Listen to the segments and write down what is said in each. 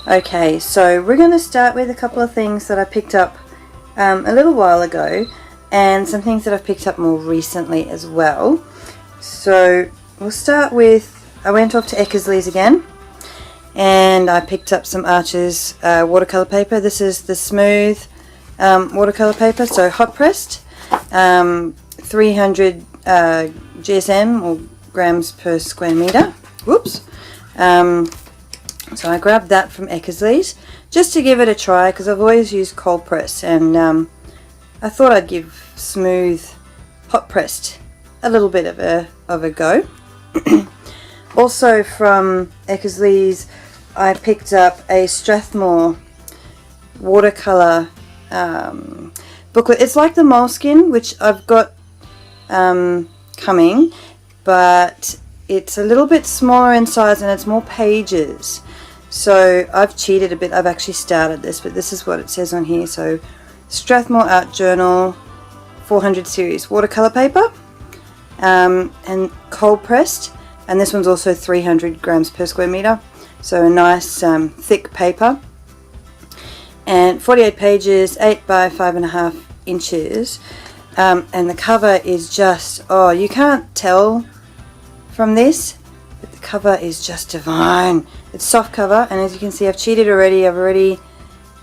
Okay, so we're going to start with a couple of things that I picked up a little while ago, and some things that I've picked up more recently as well. So we'll start with, I went off to Eckersley's again, and I picked up some Arches watercolor paper. This is the smooth watercolor paper, so hot pressed, 300 GSM or grams per square meter. Whoops. So I grabbed that from Eckersley's just to give it a try, because I've always used cold press, and I thought I'd give smooth hot pressed a little bit of a go. Also from Eckersley's, I picked up a Strathmore watercolor booklet. It's like the Moleskine, which I've got coming, but it's a little bit smaller in size and it's more pages. So I've cheated a bit. I've actually started this, but this is what it says on here. So Strathmore Art Journal 400 series watercolor paper, and cold pressed, and this one's also 300 grams per square meter, so a nice thick paper, and 48 pages, 8 by 5.5 inches, and the cover is just, oh, you can't tell from this, but the cover is just divine. It's soft cover, and as you can see, I've cheated already. I've already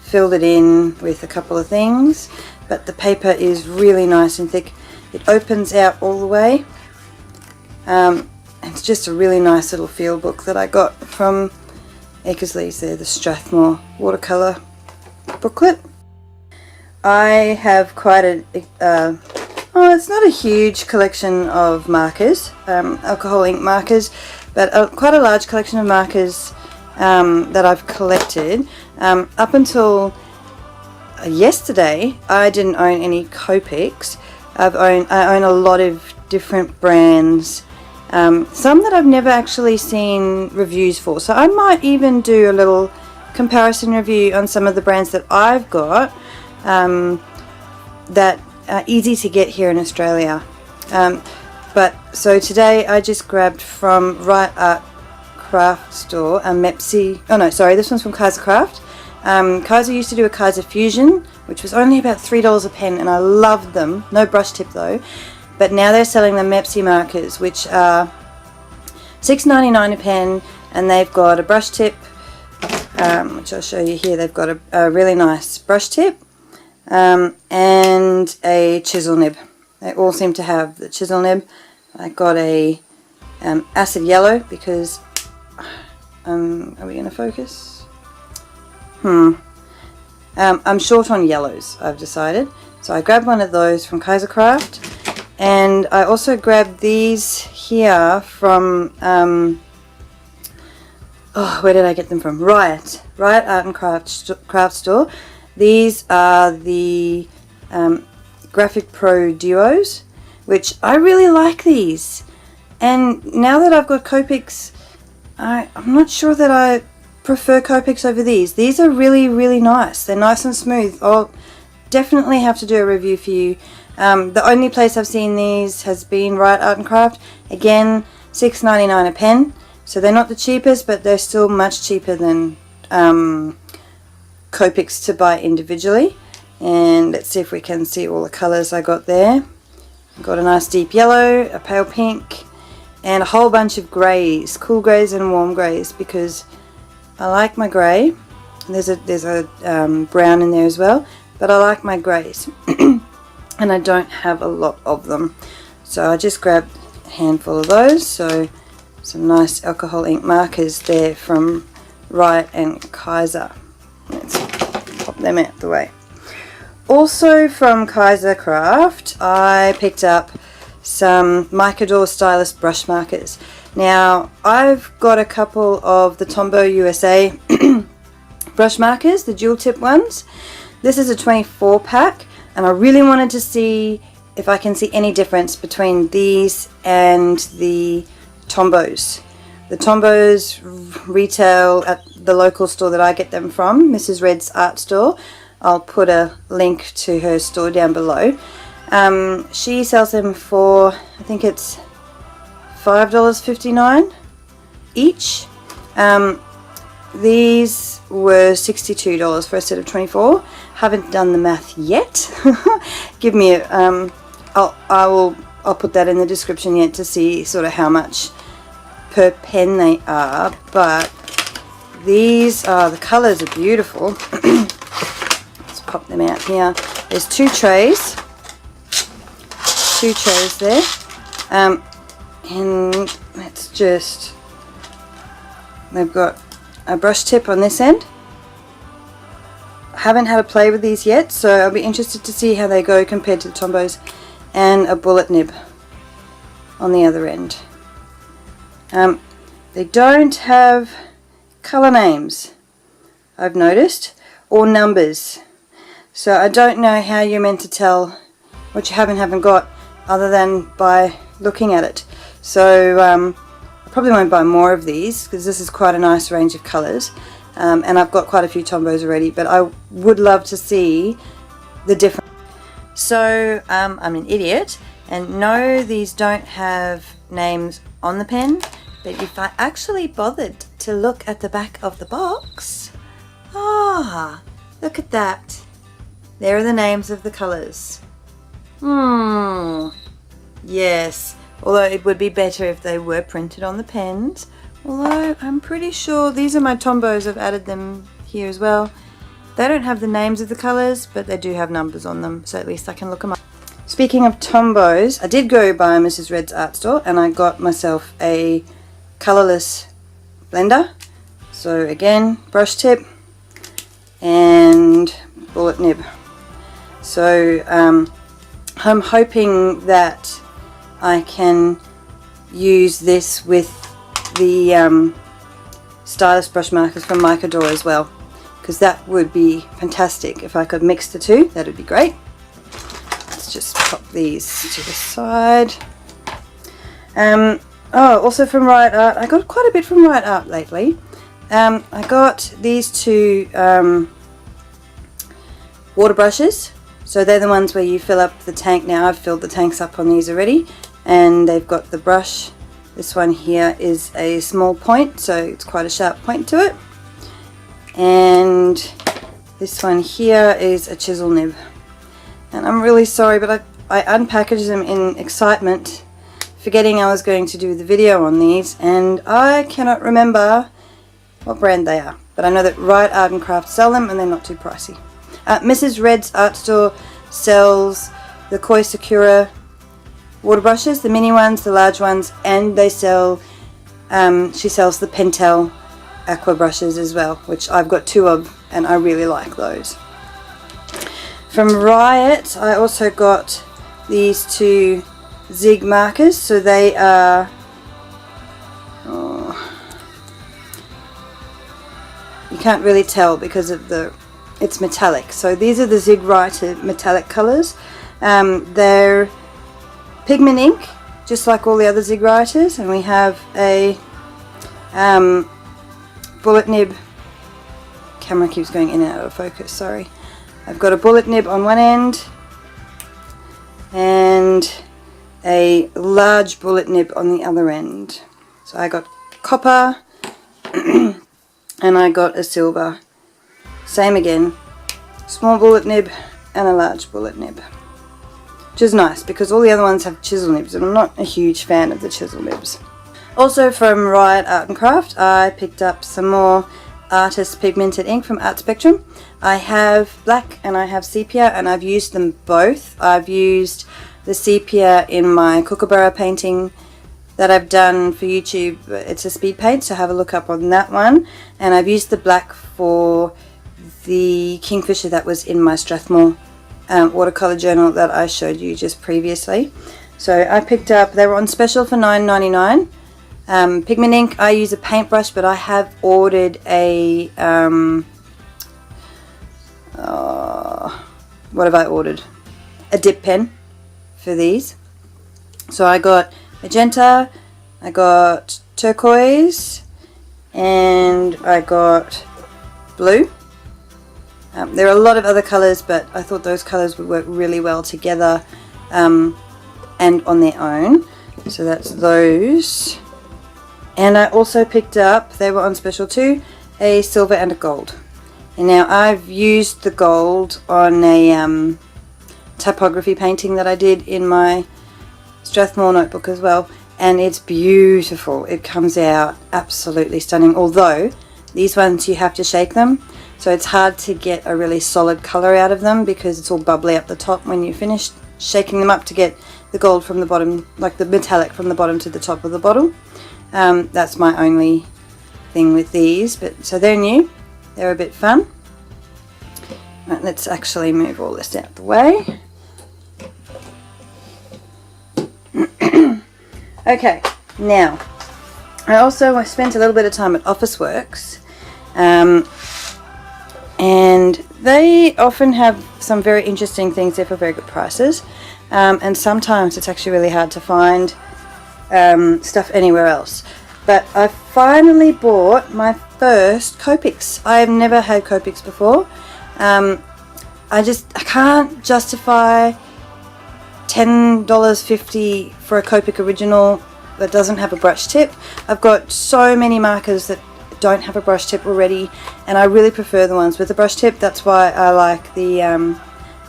filled it in with a couple of things, but the paper is really nice and thick. It opens out all the way. It's just a really nice little field book that I got from Eckersley's there, the Strathmore watercolor booklet. I have quite a oh, it's not a huge collection of markers, alcohol ink markers, but quite a large collection of markers that I've collected. Up until yesterday, I didn't own any Copics. I own a lot of different brands, some that I've never actually seen reviews for. So I might even do a little comparison review on some of the brands that I've got that are easy to get here in Australia. But so today I just grabbed from Right Art Craft Store a Mepsi. Oh no, sorry, this one's from Kaiser Craft. Kaiser used to do a Kaiser Fusion, which was only about $3 a pen, and I loved them. No brush tip though. But now they're selling the Mepsi markers, which are $6.99 a pen, and they've got a brush tip, which I'll show you here. They've got a really nice brush tip, and a chisel nib. They all seem to have the chisel nib. I got a acid yellow because are we going to focus? I'm short on yellows, I've decided. So I grabbed one of those from Kaiser Craft, and I also grabbed these here from oh, where did I get them from? Riot Art and Craft Store. These are the Graphic Pro Duos, which I really like these. And now that I've got Copics, I'm not sure that I prefer Copics over these. These are really, really nice. They're nice and smooth. I'll definitely have to do a review for you. The only place I've seen these has been Riot Art and Craft. Again, $6.99 a pen. So they're not the cheapest, but they're still much cheaper than Copics to buy individually. And let's see if we can see all the colours I got there. I got a nice deep yellow, a pale pink, and a whole bunch of greys, cool greys and warm greys, because I like my grey. There's a brown in there as well, but I like my greys, and I don't have a lot of them. So I just grabbed a handful of those. So some nice alcohol ink markers there from Riot and Kaiser. Let's pop them out the way. Also from Kaiser Craft, I picked up some Microdor Stylus brush markers. Now, I've got a couple of the Tombow USA brush markers, the dual tip ones. This is a 24 pack, and I really wanted to see if I can see any difference between these and the Tombows. The Tombows retail at the local store that I get them from, Mrs. Red's Art Store. I'll put a link to her store down below. She sells them for, I think it's $5.59 each. these were $62 for a set of 24. Haven't done the math yet. Give me a, I'll put that in the description yet to see sort of how much per pen they are, but these are, the colors are beautiful. Let's pop them out here. There's two trays there, and let's just, they've got a brush tip on this end. I haven't had a play with these yet, so I'll be interested to see how they go compared to the Tombows, and a bullet nib on the other end. They don't have colour names, I've noticed, or numbers, so I don't know how you're meant to tell what you have and haven't got other than by looking at it. So I probably won't buy more of these because this is quite a nice range of colours, and I've got quite a few Tombows already, but I would love to see the difference. So I'm an idiot, and no, these don't have names on the pen, but if I actually bothered to look at the back of the box, look at that. There are the names of the colours. Yes, although it would be better if they were printed on the pens, although I'm pretty sure these are my Tombows. I've added them here as well. They don't have the names of the colours, but they do have numbers on them, so at least I can look them up. Speaking of Tombows, I did go by Mrs. Red's art store and I got myself a colourless blender. So again, brush tip and bullet nib. So I'm hoping that I can use this with the stylus brush markers from Micador as well, because that would be fantastic if I could mix the two. That would be great. Let's just pop these to the side. Also from Riot Art, I got quite a bit from Riot Art lately. I got these two water brushes. So they're the ones where you fill up the tank. Now I've filled the tanks up on these already, and they've got the brush. This one here is a small point, so it's quite a sharp point to it. And this one here is a chisel nib. And I'm really sorry, but I unpackaged them in excitement, forgetting I was going to do the video on these, and I cannot remember what brand they are. But I know that Riot Art and Craft sell them, and they're not too pricey. Mrs. Red's art store sells the Koi Sakura water brushes, the mini ones, the large ones, and they sell, she sells the Pentel aqua brushes as well, which I've got two of and I really like those. From Riot I also got these two zig markers, so they are, you can't really tell because of it's metallic. So these are the Zig Writer metallic colours. They're pigment ink, just like all the other Zig Writers, and we have a bullet nib. Camera keeps going in and out of focus, sorry. I've got a bullet nib on one end and a large bullet nib on the other end. So I got copper and I got a silver. Same again, small bullet nib and a large bullet nib, which is nice because all the other ones have chisel nibs and I'm not a huge fan of the chisel nibs. Also from Riot Art and Craft I picked up some more artist pigmented ink from Art Spectrum. I have black and I have sepia, and I've used them both. I've used the sepia in my kookaburra painting that I've done for YouTube. It's a speed paint, so have a look up on that one. And I've used the black for the kingfisher that was in my Strathmore watercolor journal that I showed you just previously. So I picked up, they were on special for $9.99. Pigment ink, I use a paintbrush, but I have ordered a what have I ordered? A dip pen for these. So I got magenta, I got turquoise, and I got blue. There are a lot of other colours, but I thought those colours would work really well together and on their own. So that's those. And I also picked up, they were on special too, a silver and a gold. And now I've used the gold on a typography painting that I did in my Strathmore notebook as well, and it's beautiful. It comes out absolutely stunning, although these ones you have to shake them, so it's hard to get a really solid colour out of them because it's all bubbly up the top when you finish shaking them up to get the gold from the bottom, like the metallic from the bottom to the top of the bottle. That's my only thing with these, but so they're new, they're a bit fun. Right, let's actually move all this out of the way. Okay, now I also spent a little bit of time at Officeworks, and they often have some very interesting things there for very good prices, and sometimes it's actually really hard to find stuff anywhere else. But I finally bought my first Copics. I've never had Copics before. I can't justify $10.50 for a Copic original that doesn't have a brush tip. I've got so many markers that don't have a brush tip already, and I really prefer the ones with a brush tip. That's why I like the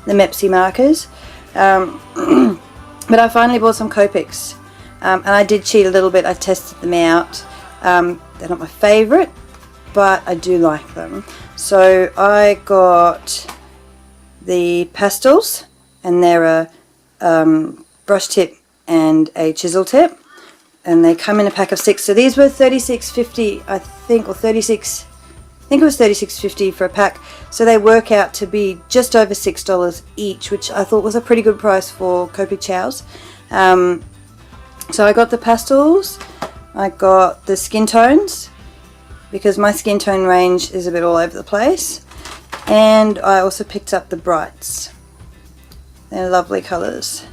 Mepsi markers. But I finally bought some Copics, and I did cheat a little bit. I tested them out. They're not my favourite, but I do like them. So I got the pastels, and they're a brush tip and a chisel tip, and they come in a pack of 6. So these were $36.50, I think, or 36. I think it was $36.50 for a pack. So they work out to be just over $6 each, which I thought was a pretty good price for Copic chows. So I got the pastels. I got the skin tones because my skin tone range is a bit all over the place, and I also picked up the brights. They're lovely colours.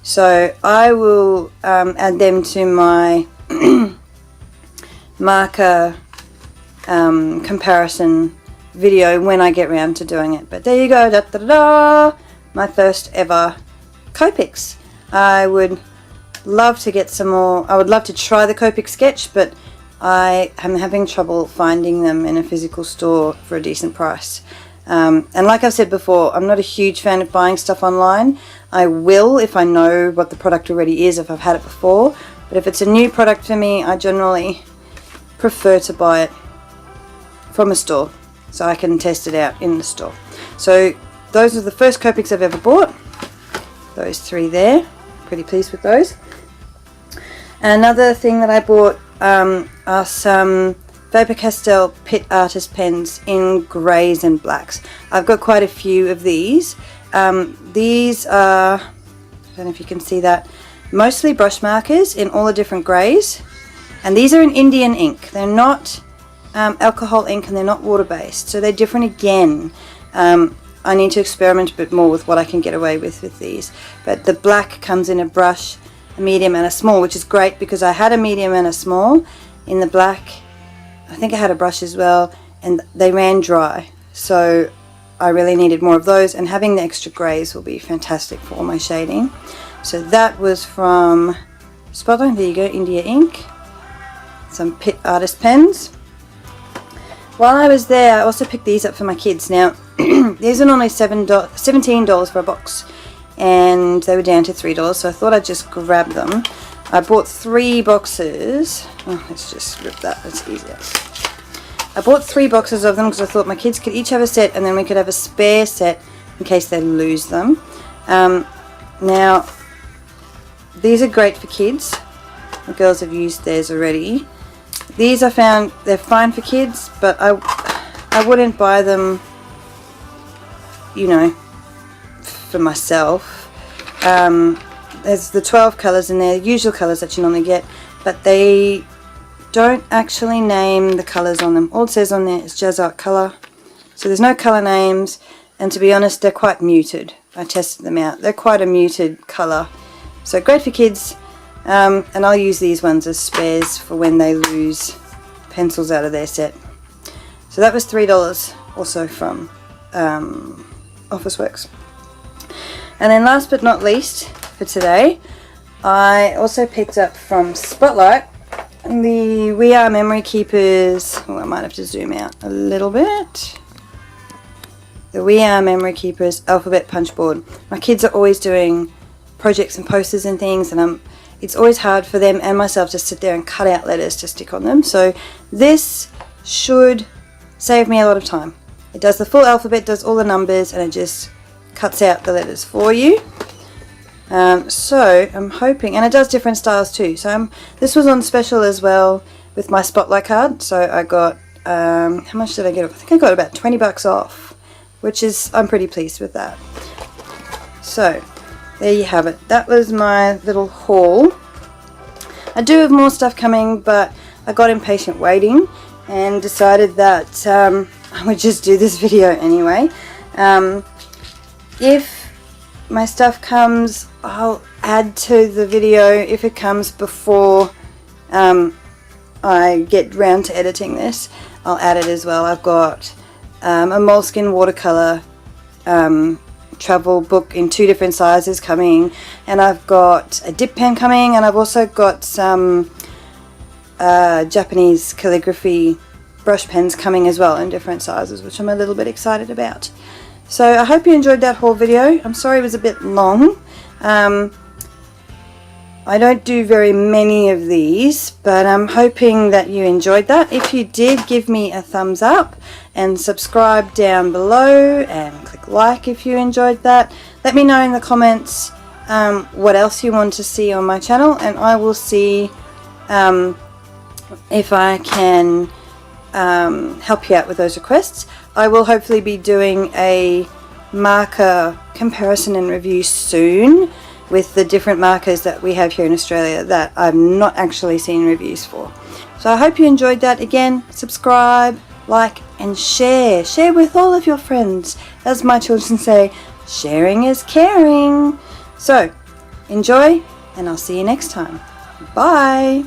So I will add them to my marker comparison video when I get around to doing it. But there you go, da, da, da, da, my first ever Copics. I would love to get some more. I would love to try the Copic sketch, but I am having trouble finding them in a physical store for a decent price. And like I've said before, I'm not a huge fan of buying stuff online. I will if I know what the product already is, if I've had it before. But if it's a new product for me, I generally prefer to buy it from a store so I can test it out in the store. So those are the first Copics I've ever bought. Those 3 there. Pretty pleased with those. Another thing that I bought are some Faber-Castell Pitt Artist pens in greys and blacks. I've got quite a few of these. These are, I don't know if you can see that, mostly brush markers in all the different greys. And these are in Indian ink. They're not alcohol ink, and they're not water-based. So they're different again. I need to experiment a bit more with what I can get away with these. But the black comes in a brush, a medium and a small, which is great because I had a medium and a small in the black. I think I had a brush as well, and they ran dry, so I really needed more of those, and having the extra greys will be fantastic for all my shading. So that was from Spotlight. There you go, India ink. Some Pitt Artist pens. While I was there, I also picked these up for my kids. Now these are only $17 for a box, and they were down to $3, so I thought I'd just grab them. I bought 3 boxes. Oh, let's just rip that, that's easier. I bought 3 boxes of them because I thought my kids could each have a set, and then we could have a spare set in case they lose them. Now, these are great for kids. The girls have used theirs already. These I found, they're fine for kids, but I wouldn't buy them, you know, for myself. There's the 12 colours in there, usual colours that you normally get, but they don't actually name the colours on them. All it says on there is Jazz Art Colour. So there's no colour names, and to be honest, they're quite muted. I tested them out. They're quite a muted colour. So great for kids, and I'll use these ones as spares for when they lose pencils out of their set. So that was $3 also from Officeworks. And then last but not least for today, I also picked up from Spotlight the We Are Memory Keepers. Oh, I might have to zoom out a little bit. The We Are Memory Keepers alphabet punch board. My kids are always doing projects and posters and things, and it's always hard for them and myself to sit there and cut out letters to stick on them. So this should save me a lot of time. It does the full alphabet, does all the numbers, and it just cuts out the letters for you. So I'm hoping, and it does different styles too. So this was on special as well with my Spotlight card. So I got, how much did I get off? I think I got about 20 bucks off, which is, I'm pretty pleased with that. So there you have it. That was my little haul. I do have more stuff coming, but I got impatient waiting and decided that I would just do this video anyway. If my stuff comes, I'll add to the video. If it comes before I get round to editing this, I'll add it as well. I've got a moleskin watercolor travel book in 2 different sizes coming, and I've got a dip pen coming, and I've also got some Japanese calligraphy brush pens coming as well in different sizes, which I'm a little bit excited about. So I hope you enjoyed that whole video. I'm sorry it was a bit long. I don't do very many of these, but I'm hoping that you enjoyed that. If you did, give me a thumbs up and subscribe down below and click like if you enjoyed that. Let me know in the comments what else you want to see on my channel, and I will see if I can help you out with those requests. I will hopefully be doing a marker comparison and review soon with the different markers that we have here in Australia that I've not actually seen reviews for. So I hope you enjoyed that. Again, subscribe, like and share. Share with all of your friends. As my children say, sharing is caring. So enjoy, and I'll see you next time. Bye.